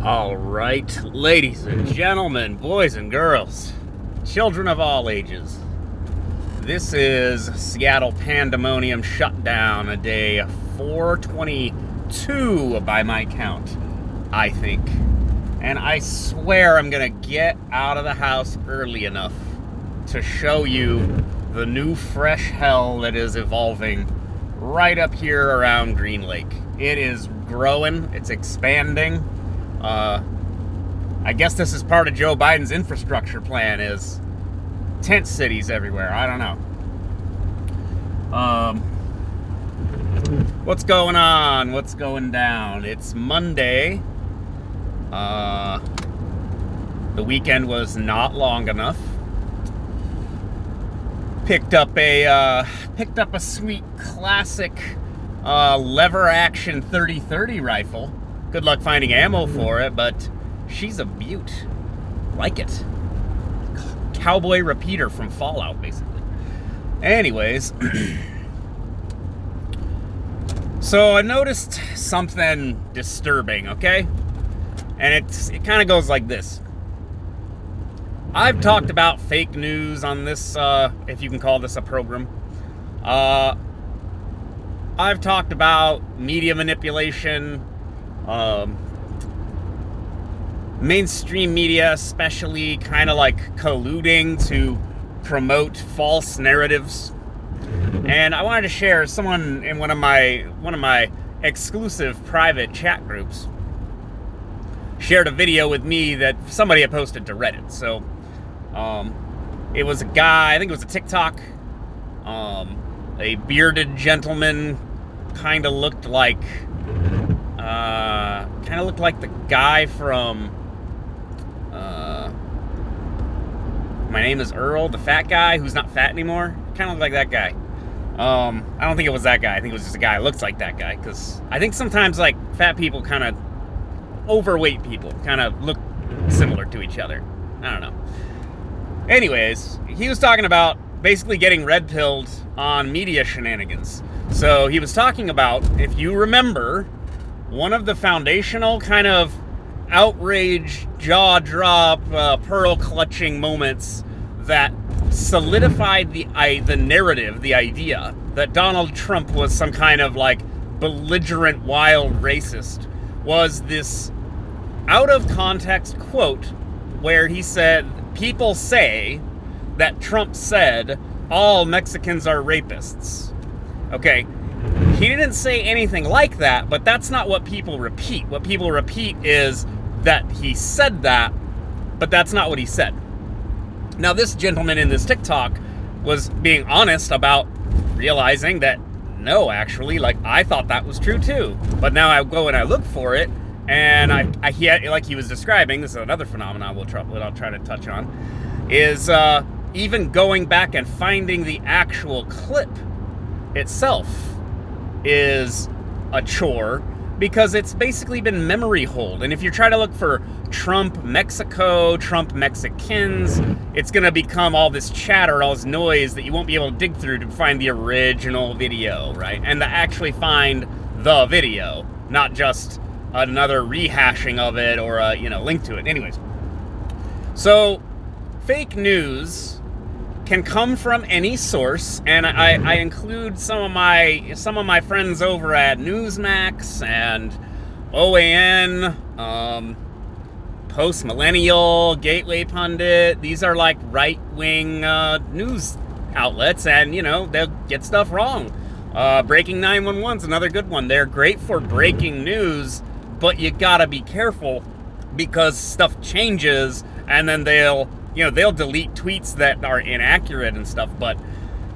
All right, ladies and gentlemen, boys and girls, children of all ages. This is Seattle Pandemonium Shutdown, a day 422 by my count, I think. And I swear I'm gonna get out of the house early enough to show you the new fresh hell that is evolving right up here around Green Lake. It is growing, it's expanding. I guess this is part of Joe Biden's infrastructure plan, is tent cities everywhere. I don't know. What's going on? What's going down? It's Monday. The weekend was not long enough. Picked up a sweet classic lever action 30-30 rifle. Good luck finding ammo for it, but she's a beaut. Like it. Cowboy repeater from Fallout, basically. Anyways, so I noticed something disturbing, okay? And it kind of goes like this. I've talked about fake news on this, if you can call this a program. I've talked about media manipulation, mainstream media especially kind of like colluding to promote false narratives. And I wanted to share, someone in one of my exclusive private chat groups shared a video with me that somebody had posted to Reddit. So it was a guy, I think it was a TikTok, a bearded gentleman, kind of looked like the guy from My Name is Earl, the fat guy who's not fat anymore. Kind of looked like that guy. I don't think it was that guy. I think it was just a guy who looks like that guy, because I think sometimes like fat people kind of, overweight people kind of look similar to each other. I don't know. Anyways, he was talking about basically getting red pilled on media shenanigans. So he was talking about, if you remember, one of the foundational kind of outrage, jaw drop, pearl clutching moments that solidified the narrative, the idea that Donald Trump was some kind of like belligerent, wild racist, was this out of context quote where he said, people say that Trump said all Mexicans are rapists. Okay, he didn't say anything like that, but that's not what people repeat. What people repeat is that he said that, but that's not what he said. Now, this gentleman in this TikTok was being honest about realizing that, no, actually, like, I thought that was true too. But now I go and I look for it, and he had, like he was describing, this is another phenomenon I'll try to touch on, is even going back and finding the actual clip itself is a chore, because it's basically been memory hold. And if you try to look for Trump Mexico, Trump Mexicans, it's going to become all this chatter, all this noise that you won't be able to dig through to find the original video, right? And to actually find the video, not just another rehashing of it or a link to it. Anyways, so fake news can come from any source, and I include some of my friends over at Newsmax and OAN, Post Millennial, Gateway Pundit. These are like right-wing news outlets, and they'll get stuff wrong. Breaking 911's another good one. They're great for breaking news, but you gotta be careful, because stuff changes, and then they'll delete tweets that are inaccurate and stuff, but,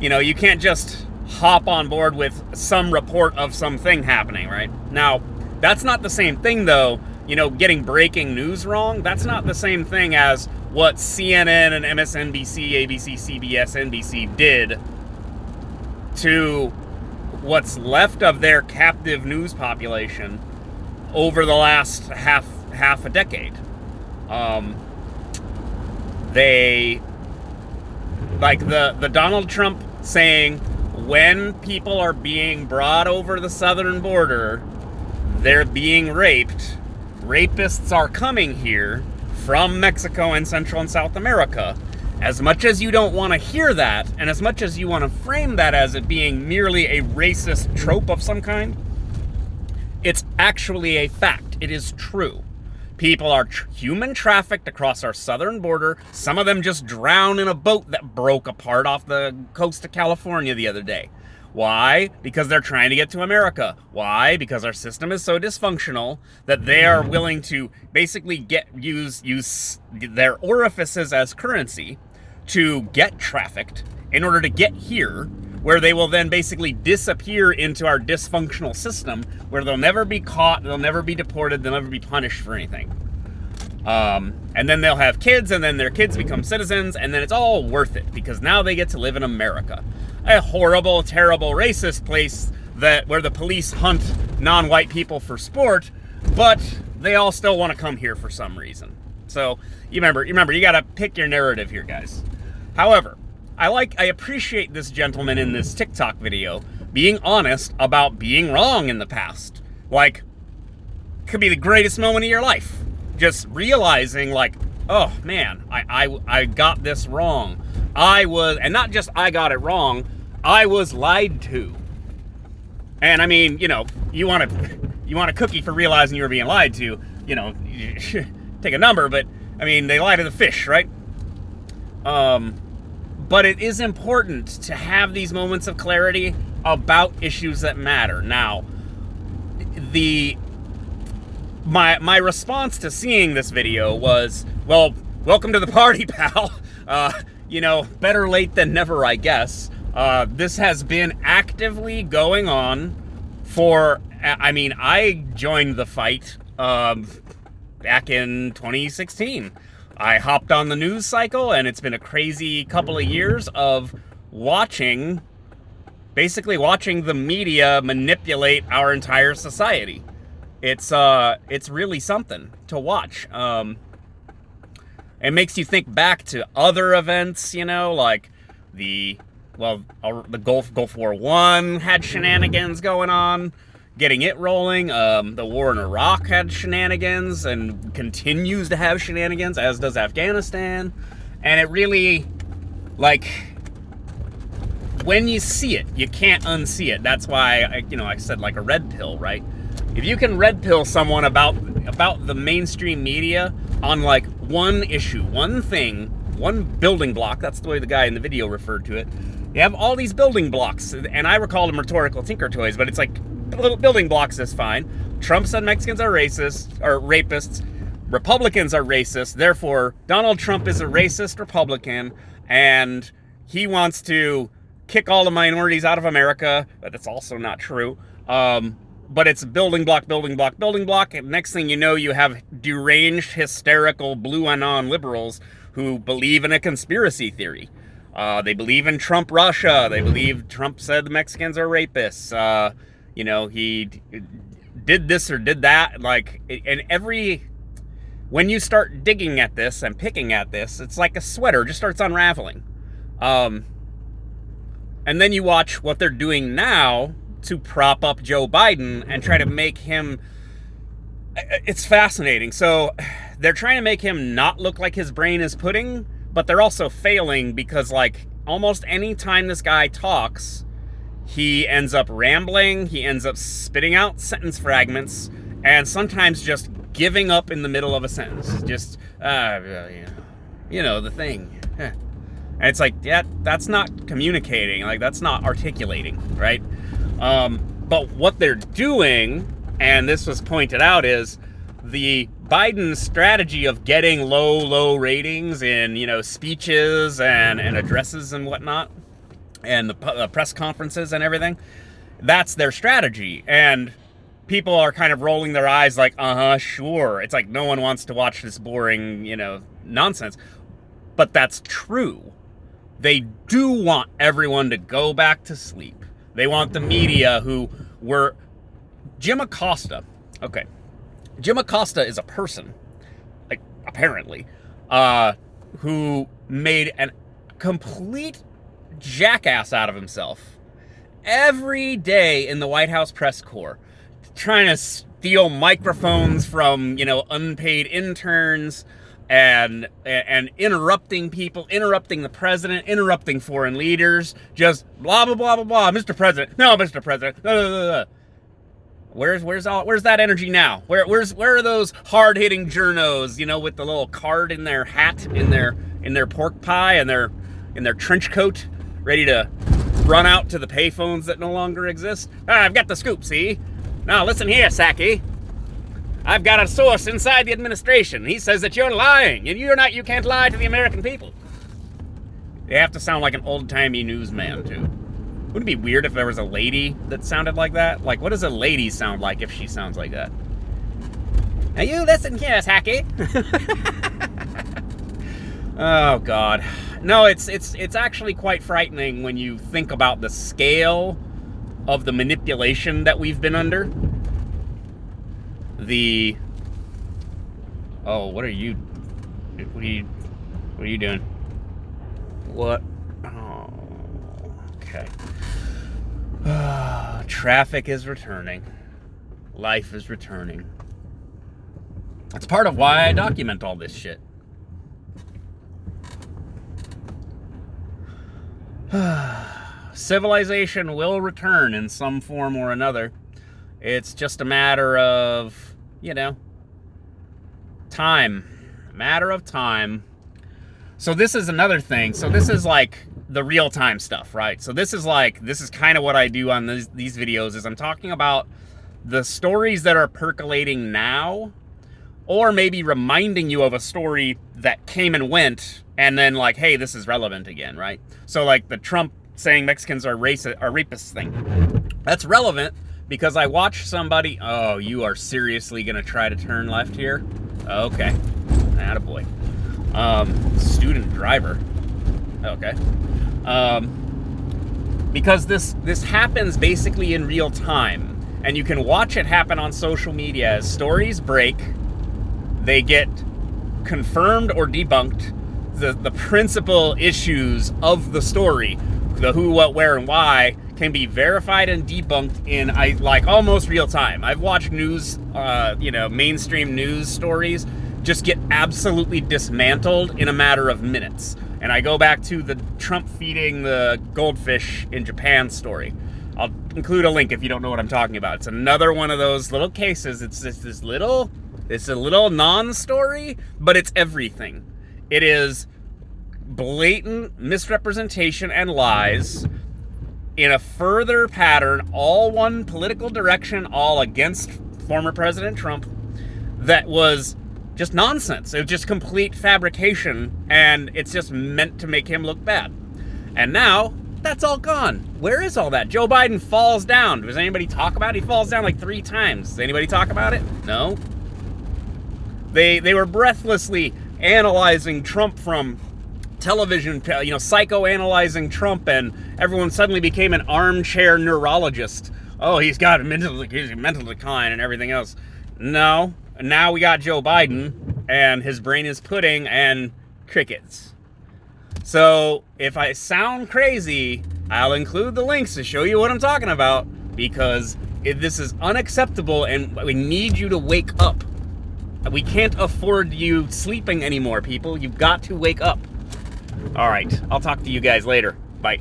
you can't just hop on board with some report of something happening, right? Now, that's not the same thing, though. Getting breaking news wrong, that's not the same thing as what CNN and MSNBC, ABC, CBS, NBC did to what's left of their captive news population over the last half a decade. They, like the Donald Trump saying, when people are being brought over the southern border, they're being raped. rapists are coming here from Mexico and Central and South America. As much as you don't want to hear that, and as much as you want to frame that as it being merely a racist trope of some kind, it's actually a fact. It is true. People are human trafficked across our southern border. Some of them just drowned in a boat that broke apart off the coast of California the other day. Why? Because they're trying to get to America. Why? Because our system is so dysfunctional that they are willing to basically use their orifices as currency to get trafficked in order to get here, where they will then basically disappear into our dysfunctional system, where they'll never be caught, they'll never be deported, they'll never be punished for anything. And then they'll have kids, and then their kids become citizens, and then it's all worth it, because now they get to live in America. A horrible, terrible, racist place where the police hunt non-white people for sport, but they all still want to come here for some reason. So, you remember, you gotta pick your narrative here, guys. However, I appreciate this gentleman in this TikTok video being honest about being wrong in the past. Like, could be the greatest moment of your life. Just realizing, like, oh man, I got this wrong. And not just I got it wrong, I was lied to. And I mean, you want a cookie for realizing you were being lied to, take a number, but I mean, they lie to the fish, right? But it is important to have these moments of clarity about issues that matter. Now, my response to seeing this video was, well, welcome to the party, pal. Better late than never, I guess. This has been actively going on I joined the fight back in 2016. I hopped on the news cycle, and it's been a crazy couple of years of basically watching the media manipulate our entire society. It's really something to watch. It makes you think back to other events, like the Gulf War I had shenanigans going on, getting it rolling. The war in Iraq had shenanigans and continues to have shenanigans, as does Afghanistan. And it really, when you see it, you can't unsee it. That's why I said like a red pill, right? If you can red pill someone about the mainstream media on like one issue, one thing, one building block, that's the way the guy in the video referred to it. You have all these building blocks, and I recall them rhetorical tinker toys, but it's like building blocks is fine. Trump said Mexicans are racist or rapists. Republicans are racist. Therefore, Donald Trump is a racist Republican, and he wants to kick all the minorities out of America. But that's also not true. But it's building block, building block, building block. And next thing you know, you have deranged, hysterical, blue anon liberals who believe in a conspiracy theory. They believe in Trump Russia. They believe Trump said the Mexicans are rapists. He did this or did that. When you start digging at this and picking at this, it's like a sweater, just starts unraveling. And then you watch what they're doing now to prop up Joe Biden and try to make him... It's fascinating. So they're trying to make him not look like his brain is pudding, but they're also failing because, almost any time this guy talks, he ends up rambling, he ends up spitting out sentence fragments, and sometimes just giving up in the middle of a sentence. Just, the thing. And it's like, yeah, that's not communicating. That's not articulating, right? But what they're doing, and this was pointed out, is the Biden strategy of getting low ratings in, speeches and addresses and whatnot, and the press conferences and everything. That's their strategy. And people are kind of rolling their eyes like, sure. It's like no one wants to watch this boring, nonsense. But that's true. They do want everyone to go back to sleep. They want the media who were... Jim Acosta. Okay. Jim Acosta is a person, apparently, who made a complete jackass out of himself every day in the White House press corps, trying to steal microphones from, unpaid interns, and interrupting people, interrupting the president, interrupting foreign leaders, just blah blah blah blah blah. Mr. President, no, Mr. President. Blah, blah, blah. Where's that energy now? Where are those hard hitting journos, with the little card in their hat, in their pork pie, and in their trench coat, ready to run out to the payphones that no longer exist? I've got the scoop, see? Now listen here, Psaki. I've got a source inside the administration. He says that you're lying, and you can't lie to the American people. They have to sound like an old-timey newsman, too. Wouldn't it be weird if there was a lady that sounded like that? Like, what does a lady sound like if she sounds like that? Now you listen here, Psaki. Oh, God. No, it's actually quite frightening when you think about the scale of the manipulation that we've been under. What are you doing? What? Oh, okay. Traffic is returning. Life is returning. That's part of why I document all this shit. Civilization will return in some form or another. It's just a matter of, time. A matter of time. So this is another thing. So this is like the real-time stuff, right? So this is kind of what I do on these videos, is I'm talking about the stories that are percolating now, or maybe reminding you of a story that came and went, and then like, hey, this is relevant again, right? So like the Trump saying Mexicans are rapists thing. That's relevant because I watched somebody, oh, you are seriously gonna try to turn left here? Okay, attaboy. Student driver. Okay. Because this happens basically in real time, and you can watch it happen on social media as stories break. They get confirmed or debunked. The principal issues of the story, the who, what, where, and why, can be verified and debunked in almost real time. I've watched news, mainstream news stories just get absolutely dismantled in a matter of minutes. And I go back to the Trump feeding the goldfish in Japan story. I'll include a link if you don't know what I'm talking about. It's another one of those little cases. It's a little non-story, but it's everything. It is blatant misrepresentation and lies in a further pattern, all one political direction, all against former President Trump, that was just nonsense. It was just complete fabrication, and it's just meant to make him look bad. And now, that's all gone. Where is all that? Joe Biden falls down. Does anybody talk about it? He falls down like 3 times. Does anybody talk about it? No. They were breathlessly analyzing Trump from television, psychoanalyzing Trump, and everyone suddenly became an armchair neurologist. Oh, he's got a mental decline and everything else. No. Now we got Joe Biden, and his brain is pudding and crickets. So if I sound crazy, I'll include the links to show you what I'm talking about, because this is unacceptable, and we need you to wake up. We can't afford you sleeping anymore, people. You've got to wake up. All right, I'll talk to you guys later. Bye.